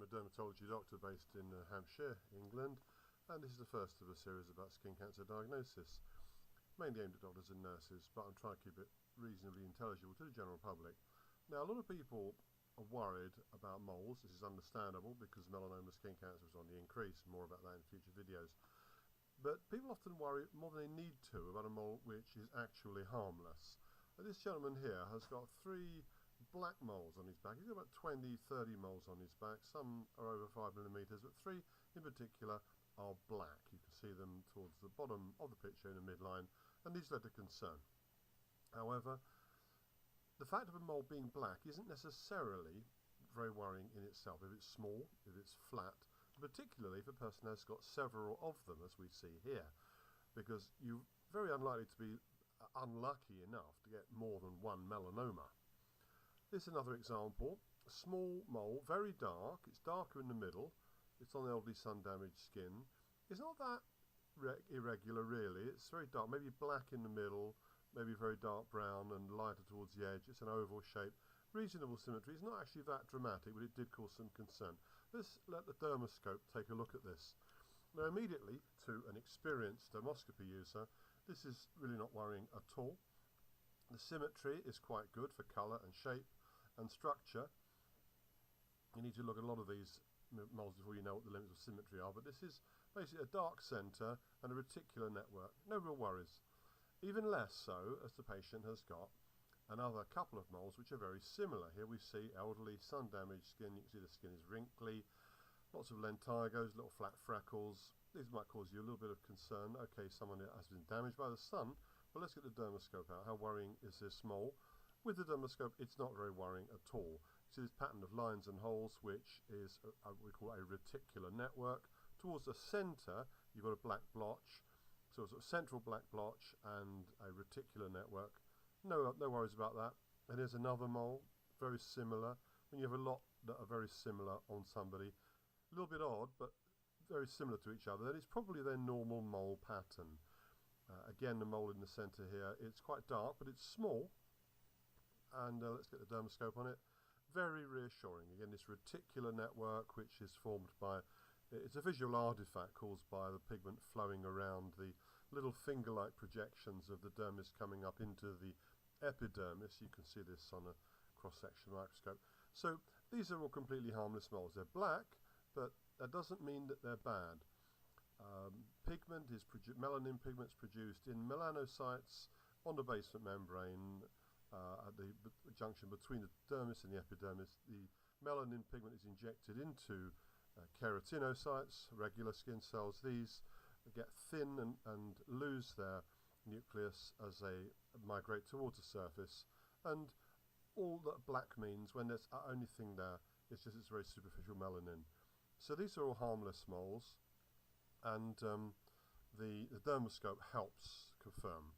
a dermatology doctor based in Hampshire, England, and this is the first of a series about skin cancer diagnosis, mainly aimed at doctors and nurses, but I'm trying to keep it reasonably intelligible to the general public. Now, a lot of people are worried about moles. This is understandable because melanoma skin cancer is on the increase. More about that in future videos. But people often worry more than they need to about a mole which is actually harmless. This gentleman here has got 3 black moles on his back. He's got about 20-30 moles on his back. Some are over 5 millimeters, but 3 in particular are black. You can see them towards the bottom of the picture in the midline, and these led to concern. However, the fact of a mole being black isn't necessarily very worrying in itself. If it's small, if it's flat, particularly if a person has got several of them, as we see here, because you're very unlikely to be unlucky enough to get more than one melanoma. This is another example. A small mole, very dark. It's darker in the middle. It's on elderly sun-damaged skin. It's not that irregular, really. It's very dark, maybe black in the middle, maybe very dark brown and lighter towards the edge. It's an oval shape. Reasonable symmetry. It's not actually that dramatic, but it did cause some concern. Let's let the dermoscope take a look at this. Now, immediately, to an experienced dermoscopy user, this is really not worrying at all. The symmetry is quite good for colour and shape and structure. You need to look at a lot of these moles before you know what the limits of symmetry are, but this is basically a dark centre and a reticular network. No real worries. Even less so as the patient has got another couple of moles which are very similar. Here we see elderly sun-damaged skin. You can see the skin is wrinkly, lots of lentigos, little flat freckles. These might cause you a little bit of concern. Okay, someone has been damaged by the sun, but let's get the dermoscope out. How worrying is this mole? With the dermoscope, it's not very worrying at all. You see this pattern of lines and holes, which is what we call a reticular network. Towards the centre, you've got a black blotch, so a sort of central black blotch and a reticular network. No worries about that. And here's another mole, very similar. When you have a lot that are very similar on somebody, a little bit odd, but very similar to each other, then it's probably their normal mole pattern. Again, the mole in the centre here, it's quite dark, but it's small. And let's get the dermoscope on it. Very reassuring. Again, this reticular network, which is formed by, it's a visual artifact caused by the pigment flowing around the little finger-like projections of the dermis coming up into the epidermis. You can see this on a cross-section microscope. So these are all completely harmless moles. They're black, but that doesn't mean that they're bad. Pigment is melanin pigment is produced in melanocytes on the basement membrane at the junction between the dermis and the epidermis. The melanin pigment is injected into keratinocytes, regular skin cells. These get thin and lose their nucleus as they migrate towards the surface, and all that black means, when there's the only thing there, is just it's very superficial melanin. So these are all harmless moles, and the dermoscope helps confirm